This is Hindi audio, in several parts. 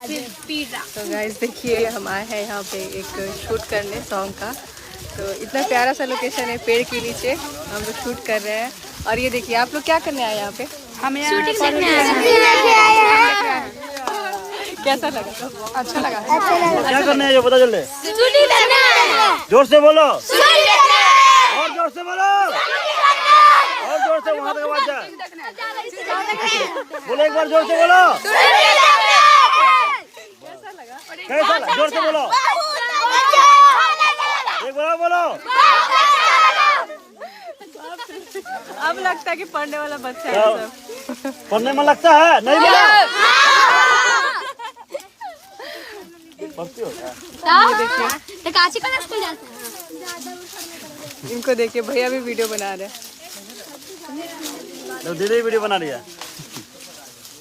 तो गाइस देखिए हम आए हैं यहाँ पे एक शूट करने सॉन्ग का। तो इतना प्यारा सा लोकेशन है, पेड़ के नीचे हम लोग शूट कर रहे हैं। और ये देखिए आप लोग क्या करने आए यहाँ पे? हम शूटिंग देखने आए हैं। कैसा लगा? अच्छा लगा। क्या करने हैं जो पता चले? जोर से बोलो, और जोर से बोलो, और जोर से वहाँ तक आवाज जाए। बोलो एक बार जोर से बोलो। कैसा लगा? जोर से बोलो, एक बार बोलो। अब लगता है कि पढ़ने वाला बच्चा है सब। पढ़ने में लगता है? नहीं बोला। पढ़ती हो क्या? इनको देखिए, भैया भी वीडियो बना रहे हैं। तो दीदी वीडियो बना लिया।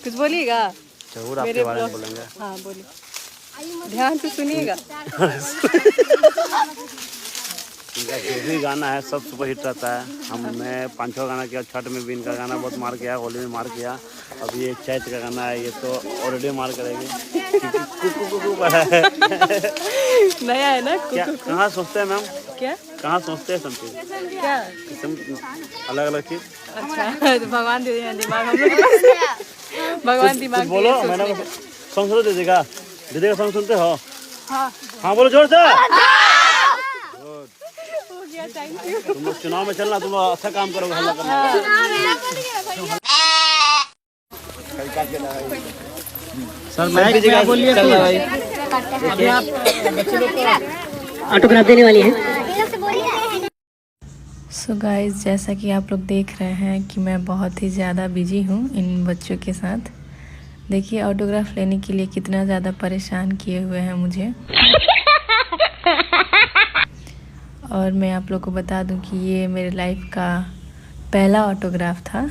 कुछ बोलिएगा? जरूर आपके बारे में बोलेंगे। हाँ बोलिए, ध्यान से सुनिएगा। इनका जो भी गाना है सब सुपर हिट रहता है। हमने 5-6 गाना किया, छठ में भी इनका गाना बहुत मार किया, होली में मार किया। अब ये चैत का गाना है, ये तो ऑलरेडी मार करेगी। नया है ना? क्या कहाँ सोचते हैं मैम? क्या कहाँ सोचते हैं समझे? क्या अलग अलग चीज। अच्छा तो भगवान दे दिया दिमाग हम लोग। भगवान दिमाग बोलो। मैंने सॉन्ग सुनो दीदी का सॉन्ग सुनते हो? हाँ हाँ बोलो जोर से। हो गया, थैंक यू। तुम लोग चुनाव में चलना, तुम लोग अच्छा काम करोगे, हल्ला करना। सर मैं बोलिए ऑटोग्राफ देने वाली है। सो गाइस, जैसा कि आप लोग देख रहे हैं कि मैं बहुत ही ज़्यादा बिजी हूँ इन बच्चों के साथ। देखिए ऑटोग्राफ लेने के लिए कितना ज़्यादा परेशान किए हुए हैं मुझे। और मैं आप लोग को बता दूं कि ये मेरे लाइफ का पहला ऑटोग्राफ था।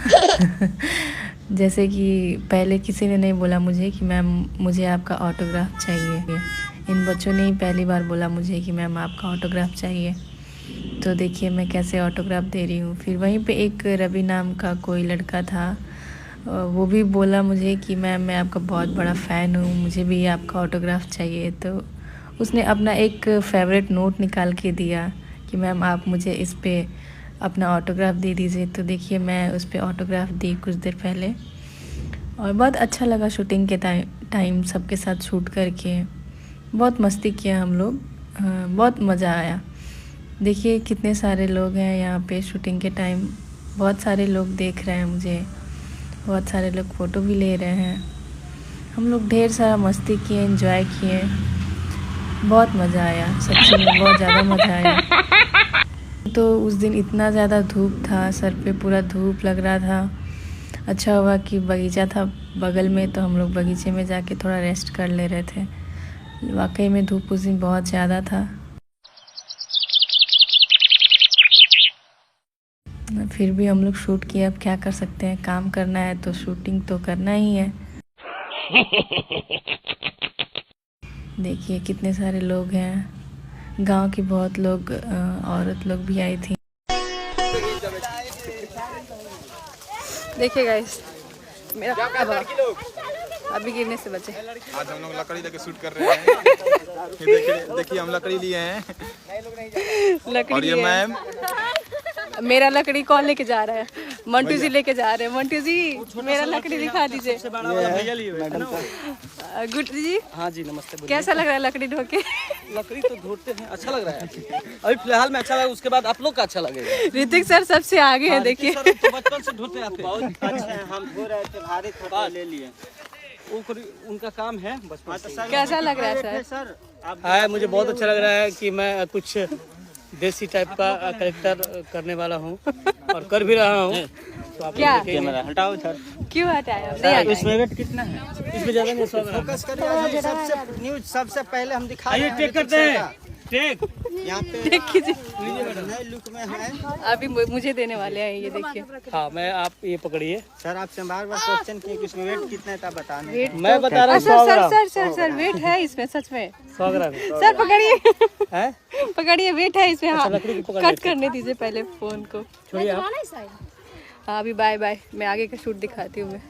जैसे कि पहले किसी ने नहीं बोला मुझे कि मैम मुझे आपका ऑटोग्राफ चाहिए। इन बच्चों ने ही पहली बार बोला मुझे कि मैम आपका ऑटोग्राफ चाहिए। तो देखिए मैं कैसे ऑटोग्राफ दे रही हूँ। फिर वहीं पे एक रवि नाम का कोई लड़का था, वो भी बोला मुझे कि मैम मैं आपका बहुत बड़ा फ़ैन हूँ, मुझे भी आपका ऑटोग्राफ चाहिए। तो उसने अपना एक फेवरेट नोट निकाल के दिया कि मैम आप मुझे इस पे अपना ऑटोग्राफ दे दीजिए। तो देखिए मैं उस पे ऑटोग्राफ दी कुछ देर पहले, और बहुत अच्छा लगा शूटिंग के टाइम सबके साथ शूट करके। बहुत मस्ती किया हम लोग, बहुत मज़ा आया। देखिए कितने सारे लोग हैं यहाँ पे शूटिंग के टाइम। बहुत सारे लोग देख रहे हैं मुझे, बहुत सारे लोग फ़ोटो भी ले रहे हैं। हम लोग ढेर सारा मस्ती किए, एंजॉय किए, बहुत मज़ा आया। सच्ची में बहुत ज़्यादा मज़ा आया। तो उस दिन इतना ज़्यादा धूप था, सर पे पूरा धूप लग रहा था। अच्छा हुआ कि बगीचा था बगल में, तो हम लोग बगीचे में जाके थोड़ा रेस्ट कर ले रहे थे। वाकई में धूप उस दिन बहुत ज़्यादा था। फिर भी हम लोग शूट किए। अब क्या कर सकते हैं, काम करना है तो शूटिंग तो करना ही है। देखिए कितने सारे लोग हैं, गांव की बहुत लोग औरत लोग भी आई थी। देखिए गाइस, मेरा अभी गिरने से बचे। आज हम लोग लकड़ी लेके शूट कर रहे हैं। देखिए हम लकड़ी लिए हैं। लकड़ी और ये मैम, मेरा लकड़ी कौन लेके जा रहा है? मंटू जी लेके जा रहे हैं। मंटू जी मेरा लकड़ी दिखा दीजिए। गुड जी। हाँ जी नमस्ते। कैसा लग रहा है लकड़ी ढो के? लकड़ी तो ढोते हैं, अच्छा लग रहा है। अभी फिलहाल में अच्छा लगा, उसके बाद आप लोग का अच्छा लगेगा। ऋतिक सर सबसे आगे हैं। देखिए तो बचपन से ढोते आते हैं। बहुत अच्छा है, हम धो रहे थे, भारी था ले लिए। उनका काम है बचपन से। कैसा लग रहा है सर? हाँ मुझे बहुत अच्छा लग रहा है कि मैं कुछ देसी टाइप का कैरेक्टर करने वाला हूँ और कर भी रहा हूँ। तो आप क्या कैमरा हटाओ इधर। क्यों हटाया? इसमें वेट कितना है? इसमें ज्यादा नहीं, फोकस करिए। सबसे पहले हम दिखाइए, टेक करते हैं। टेक यहाँ पे देखिए नए लुक में है। अभी मुझे देने वाले हैं, ये देखिए। हाँ मैं, आप ये पकड़िए सर। आपसे बार बार क्वेश्चन किए कि इसमें वेट कितना है, बताना। वेट मैं बता रहा हूँ। सर वेट है इसमें सच में? 100 ग्राम। सर पकड़िए, है पकड़िए, वेट है इसमें। हाँ लकड़ी को कट करने दीजिए पहले फोन को। छोड़िए आप। हाँ अभी बाय बाय, मैं आगे का शूट दिखाती हूँ मैं।